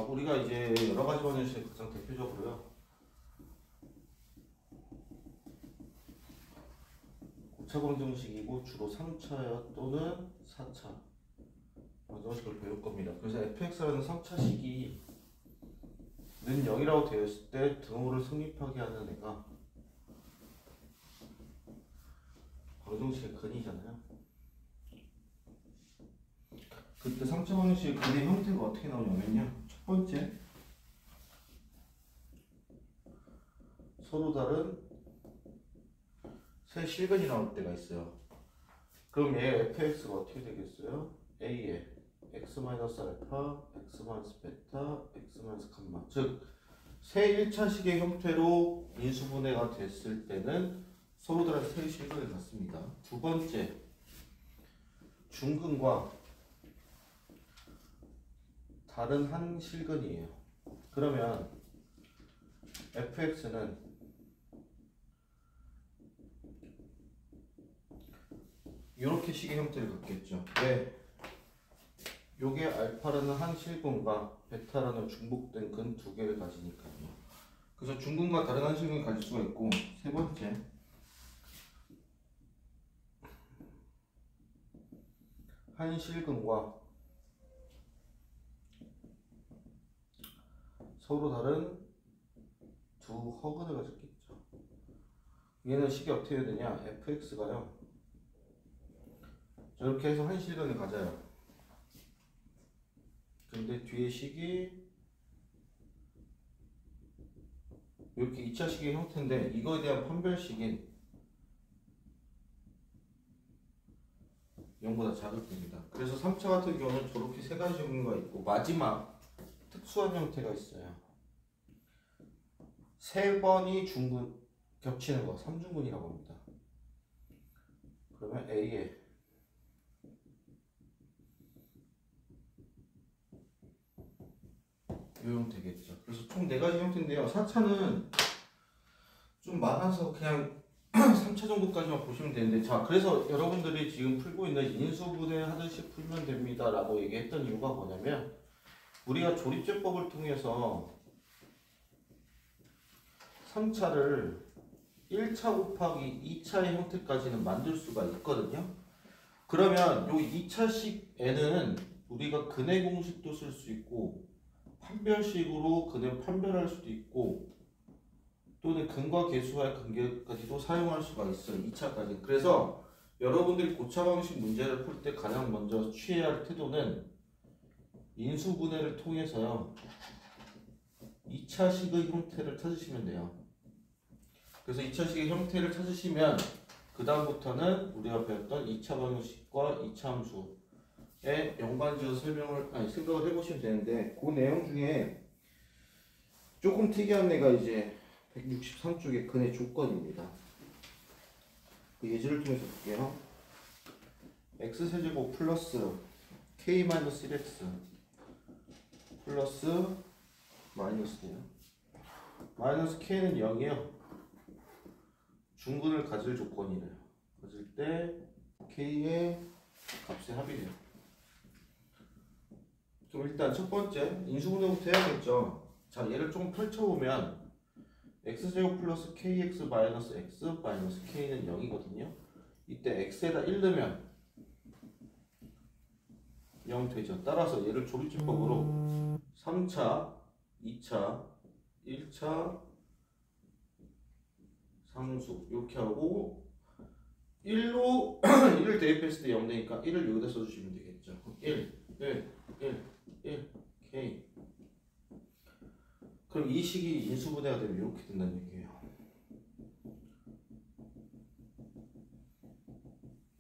우리가 이제 여러 가지 방정식 가장 대표적으로요. 고차 방정식이고 주로 3차야 또는 4차 방정식을 배울 겁니다. 그래서 fx라는 3차식이 는 0이라고 되어 있을 때 등호를 성립하게 하는 애가 방정식의 근이잖아요. 그때 3차 방정식의 근의 형태가 어떻게 나오냐면요. 첫 번째, 서로 다른 세 실근이 나올 때가 있어요. 그럼 얘 fx가 어떻게 되겠어요? a에 x-알파, x-베타, x-감마, 즉 세 1차식의 형태로 인수분해가 됐을 때는 서로 다른 세 실근을 갖습니다. 두 번째, 중근과 다른 한 실근이에요. 그러면 fx는 이렇게 식의 형태를 갖겠죠. 왜? 요게 알파라는 한 실근과 베타라는 중복된 근 두 개를 가지니까요. 그래서 중근과 다른 한 실근을 가질 수가 있고, 세 번째, 한 실근과 서로 다른 두 허근을 가졌겠죠. 얘는 식이 어떻게 해야 되냐? fx가요. 이렇게 해서 한 실근을 가져요. 근데 뒤에 식이 이렇게 2차식의 형태인데 이거에 대한 판별식인 0보다 작을 때입니다. 그래서 3차 같은 경우는 저렇게 세 가지 종류가 있고 마지막 특수한 형태가 있어요. 세 번이 중근 겹치는 거 3중근이라고 합니다. 그러면 A에 이 형태겠죠. 그래서 총 4가지 형태인데요. 4차는 좀 많아서 그냥 3차 정도까지만 보시면 되는데, 자, 그래서 여러분들이 지금 풀고 있는 인수분해 하듯이 풀면 됩니다 라고 얘기했던 이유가 뭐냐면, 우리가 조립제법을 통해서 3차를 1차 곱하기 2차의 형태까지는 만들 수가 있거든요. 그러면 요 2차식에는 우리가 근의 공식도 쓸 수 있고 판별식으로 근을 판별할 수도 있고 또는 근과 계수와의 관계까지도 사용할 수가 있어요. 2차까지. 그래서 여러분들이 고차 방식 문제를 풀 때 가장 먼저 취해야 할 태도는 인수분해를 통해서요 2차식의 형태를 찾으시면 돼요. 그래서 2차식의 형태를 찾으시면 그 다음부터는 우리가 배웠던 2차 방정식과 2차 함수의 연관지어서 생각을 해보시면 되는데, 그 내용 중에 조금 특이한 애가 이제 163쪽의 근의 조건입니다. 그 예제를 통해서 볼게요. x세제곱 플러스 k-1x 플러스 마이너스네요. 마이너스 k는 0이요. 중근을 가질 조건이래요. 가질 때 k의 값의 합이래요. 그럼 일단 첫 번째 인수분해부터 해야겠죠. 자, 얘를 좀 펼쳐보면 x제곱 플러스 kx 마이너스 x 마이너스 k는 0이거든요. 이때 x에다 1 넣으면 0 되죠. 따라서 얘를 조립제법으로 3차, 2차, 1차 상수 이렇게 하고 1로 1을 대입했을 때 0 되니까 1을 여기다 써주시면 되겠죠. 1, 1, 1, 1, k. 그럼 이 식이 인수분해가 되면 이렇게 된다는 얘기예요.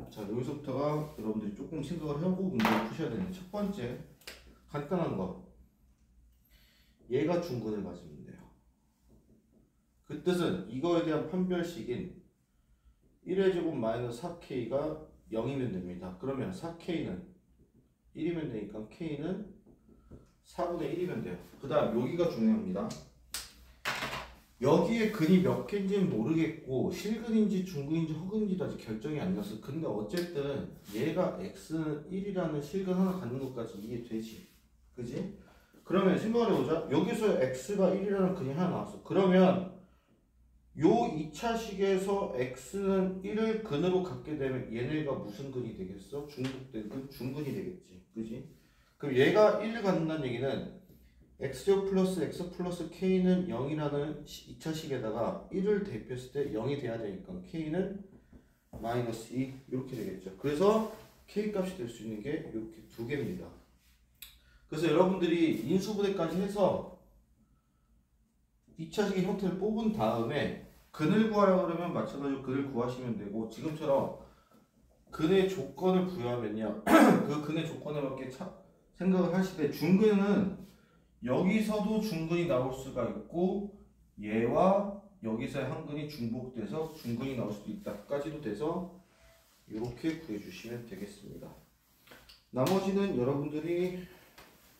자, 여기서부터가 여러분들이 조금 생각을 하고 문제를 푸셔야 되는 첫 번째 간단한 거. 얘가 중근을 가지면 돼요. 그 뜻은 이거에 대한 판별식인 1의 제곱 마이너스 4k가 0이면 됩니다. 그러면 4k는 1이면 되니까 k는 4분의 1이면 돼요. 그 다음 여기가 중요합니다. 여기에 근이 몇 개인지는 모르겠고 실근인지 중근인지 허근인지도 아직 결정이 안 났어. 근데 어쨌든 얘가 x는 1이라는 실근 하나 갖는 것까지 이해되지? 그지? 그러면 생각을 해보자. 여기서 x가 1이라는 근이 하나 나왔어. 그러면 요 2차식에서 x는 1을 근으로 갖게 되면 얘네가 무슨 근이 되겠어? 중복된 근? 중근이 되겠지. 그지? 그럼 얘가 1을 갖는다는 얘기는 x제곱 플러스 x 플러스 k는 0이라는 2차식에다가 1을 대입했을 때 0이 돼야 되니까 k는 마이너스 2 이렇게 되겠죠. 그래서 k 값이 될 수 있는 게 이렇게 두 개입니다. 그래서 여러분들이 인수분해까지 해서 2차식의 형태를 뽑은 다음에 근을 구하라고 그러면 마찬가지로 근을 구하시면 되고, 지금처럼 근의 조건을 부여하면요 그 근의 조건에 맞게 생각을 하시되, 중근은 여기서도 중근이 나올 수가 있고 얘와 여기서의 한 근이 중복돼서 중근이 나올 수도 있다까지도 돼서 이렇게 구해주시면 되겠습니다. 나머지는 여러분들이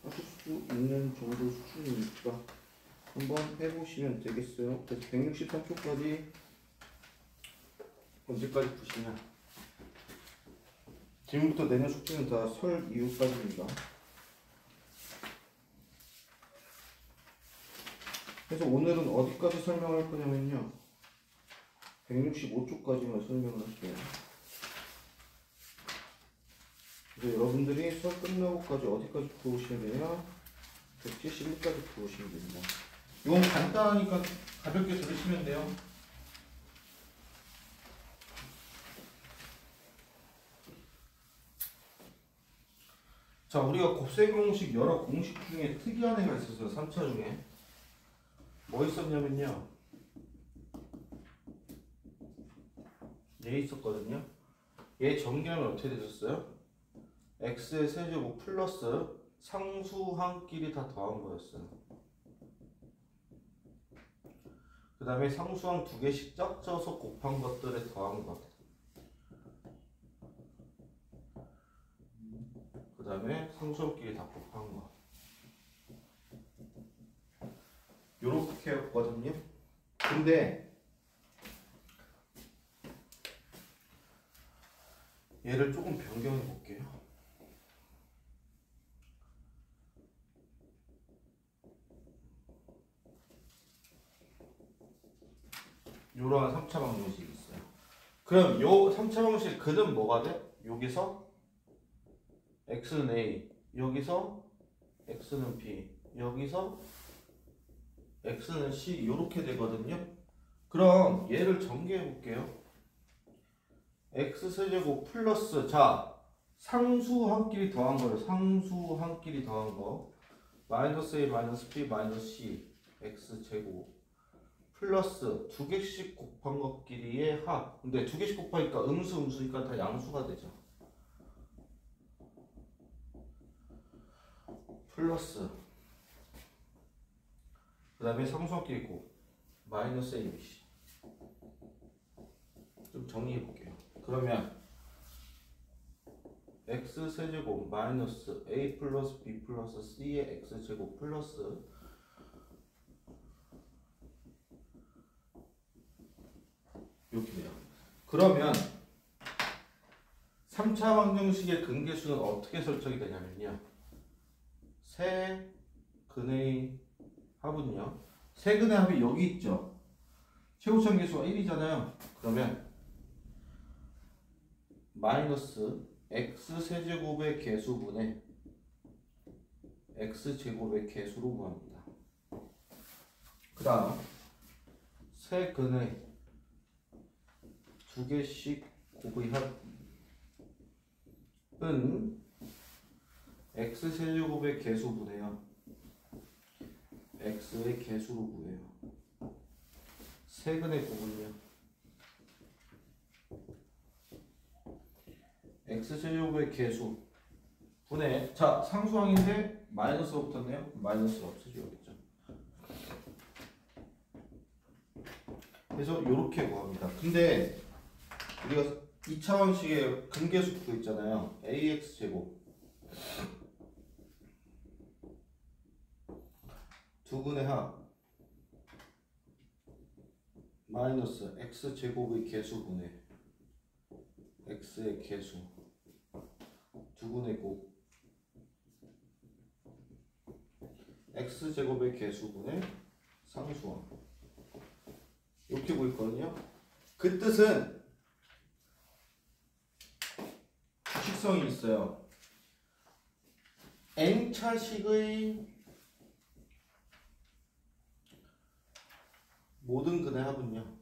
하실 수 있는 정도 수준이니까 한번 해보시면 되겠어요. 그래서 163초까지 언제까지 푸시냐, 지금부터 내년 숙제는 다 설 이후까지입니다. 그래서 오늘은 어디까지 설명할 거냐면요, 165초까지만 설명을 할게요. 그래서 여러분들이 수업 끝나고까지 어디까지 풀어오시면 되냐, 171까지 풀어오시면 됩니다. 이건 간단하니까 가볍게 들으시면 돼요. 자, 우리가 곱셈 공식 여러 공식 중에 특이한 애가 있었어요. 3차 중에 뭐 있었냐면요, 얘 있었거든요. 얘 전개하면 어떻게 되셨어요? x의 세제곱 플러스 상수항끼리 다 더한 거였어요. 그 다음에 상수항 두 개씩 짝져서 곱한 것들에 더한 것. 그 다음에 상수항끼리 다 곱한 거. 요렇게 했거든요. 근데 얘를 조금 변경해 볼게요. 요러한 3차 방정식이 있어요. 그럼 요 3차 방정식 근은 뭐가 돼? 여기서 x는 a, 여기서 x는 b, 여기서 x는 c, 요렇게 되거든요. 그럼 얘를 전개해 볼게요. x세제곱 플러스, 자, 상수항끼리 더한 거예요. 상수항끼리 더한 거 마이너스 a 마이너스 b 마이너스 c x제곱 플러스 두 개씩 곱한 것끼리의 합. 근데 두 개씩 곱하니까 음수니까 다 양수가 되죠. 플러스 그 다음에 상수항끼리 곱 마이너스 abc. 좀 정리해 볼게요. 그러면 x세제곱 마이너스 a 플러스 b 플러스 c의 x제곱 플러스 이렇게 돼요. 그러면 3차 방정식의 근계수는 어떻게 설정이 되냐면요, 세 근의 합은요, 세 근의 합이 여기 있죠. 최고점 계수가 1이잖아요. 그러면 마이너스 x세제곱의 계수분의 x제곱의 계수로 구합니다. 그 다음 세 근의 두 개씩 곱의 합은 x세제곱의 계수분해요. x의 계수로 구해요. 세 근의 곱은요, x제곱의 계수 분해, 자, 상수항인데 마이너스가 붙었네요. 마이너스가 없어지겠죠. 그래서 이렇게 구합니다. 근데 우리가 2차 방식의 근계수 구했잖아요. ax제곱 두 근의 합 마이너스 x제곱의 계수분의 x의 계수 두 근의 곱 x제곱의 개수분의 상수항. 이렇게 보이거든요. 그 뜻은 규칙성이 있어요. n차식의 모든 근의 합은요,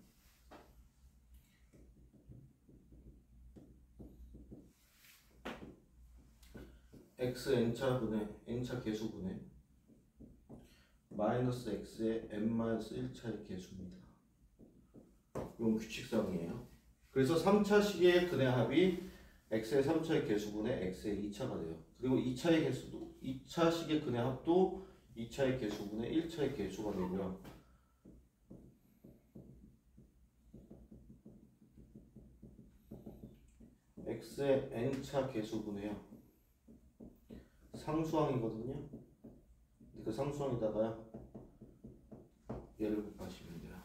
x n차 분의 n차 개수분의 마이너스 x의 n-1차의 개수입니다. 이건 규칙성이에요. 그래서 3차식의 근의 합이 x의 3차의 개수분의 x의 2차가 돼요. 그리고 2차의 개수도 2차식의 근의 합도 2차의 개수분의 1차의 개수가 되고요. x의 n차 개수분의요, 상수항이거든요. 그 상수항에다가요, 얘를 곱하시면 돼요.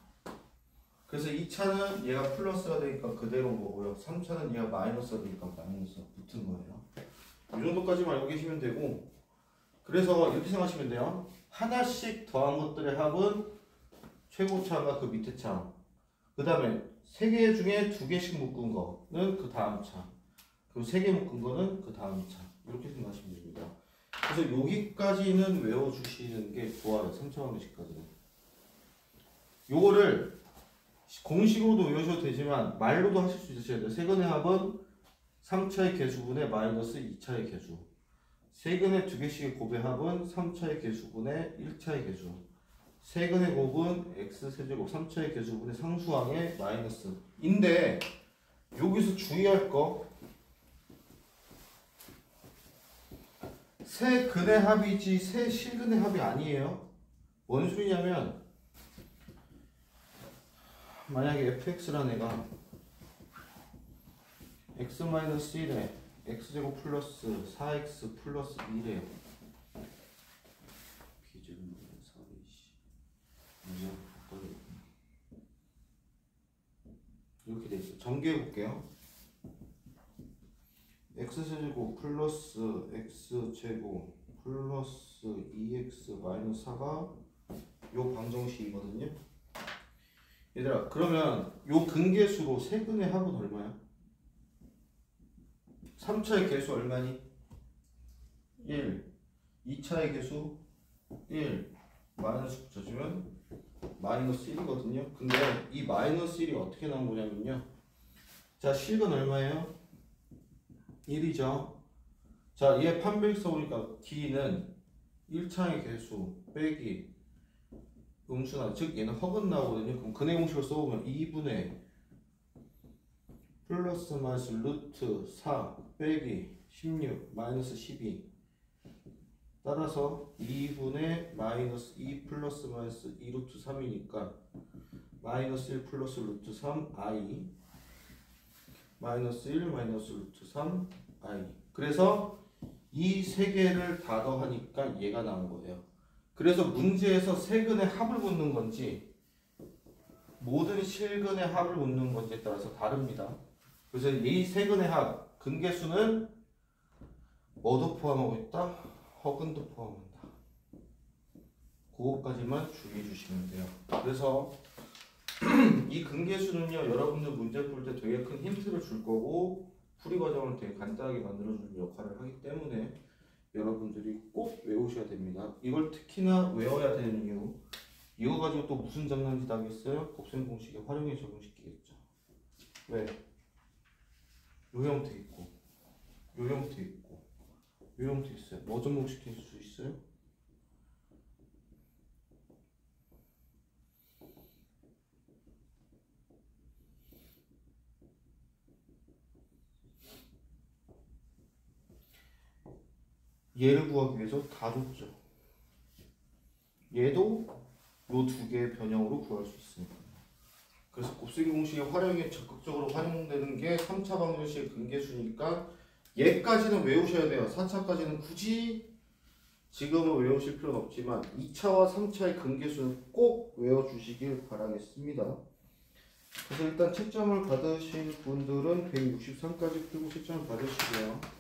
그래서 2차는 얘가 플러스가 되니까 그대로인 거고요. 3차는 얘가 마이너스가 되니까 마이너스가 붙은 거예요. 이 정도까지만 알고 계시면 되고, 그래서 이렇게 생각하시면 돼요. 하나씩 더한 것들의 합은 최고차가 그 밑에 차, 그 다음에 3개 중에 2개씩 묶은 거는 그 다음 차, 그리고 3개 묶은 거는 그 다음 차. 이렇게 생각하시면 됩니다. 그래서 여기까지는 외워주시는 게 좋아요. 3차 방정식까지는. 요거를 공식으로도 외우셔도 되지만 말로도 하실 수 있으셔야 돼요. 세근의 합은 3차의 개수분의 마이너스 2차의 개수. 세근의 2개씩의 곱의 합은 3차의 개수분의 1차의 개수. 세근의 곱은 x세제곱 3차의 개수분의 상수항의 마이너스인데, 여기서 주의할 거, 세 근의 합이지 세 실근의 합이 아니에요. 뭔 소리냐면, 만약에 fx라는 애가 x-1에 x제곱 플러스 4x 플러스 1에 비제곱분의 4이 이렇게 돼 있어요. 전개해 볼게요. x제곱 플러스 x제곱 플러스 2x 마이너스 4가 요 방정식이거든요. 얘들아, 그러면 요 근계수로 세근의 합은 얼마야? 3차의 개수 얼마니? 1. 2차의 개수 1. 마이너스 붙여주면 마이너스 1이거든요. 근데 이 마이너스 1이 어떻게 나온 거냐면요, 자, 실근 얼마예요? 1이죠. 자, 얘 판별서 보니까 d는 1차의 개수 빼기 음수나, 즉 얘는 허근 나오거든요. 그럼 근의 공식을 써보면 2분의 플러스 마이너스 루트 4 빼기 16 마이너스 12, 따라서 2분의 마이너스 2 플러스 마이너스 2 루트 3이니까 마이너스 1 플러스 루트 3 i 마이너스 1 마이너스 루트 3 i. 그래서 이 세 개를 다 더하니까 얘가 나온 거예요. 그래서 문제에서 세근의 합을 묻는 건지 모든 실근의 합을 묻는 건지에 따라서 다릅니다. 그래서 이 세근의 합, 근계수는 뭐도 포함하고 있다? 허근도 포함한다. 그것까지만 주의해 주시면 돼요. 그래서 이 근계수는요, 여러분들 문제 풀 때 되게 큰 힌트를 줄 거고 풀이 과정을 되게 간단하게 만들어주는 역할을 하기 때문에 여러분들이 꼭 외우셔야 됩니다. 이걸 특히나 외워야 되는 이유, 이거 가지고 또 무슨 장난짓 하겠어요? 곱셈 공식에 활용해 적용시키겠죠. 왜? 요 형태 있고 요 형태 있고 요 형태 있어요. 뭐 접목시킬 수 있어요? 얘를 구하기 위해서 다 줬죠. 얘도 요 두 개의 변형으로 구할 수 있습니다. 그래서 곱셈 공식의 활용이 적극적으로 활용되는 게 3차 방정식의 근계수니까 얘까지는 외우셔야 돼요. 4차까지는 굳이 지금은 외우실 필요는 없지만 2차와 3차의 근계수는 꼭 외워주시길 바라겠습니다. 그래서 일단 채점을 받으실 분들은 163까지 풀고 채점을 받으시고요.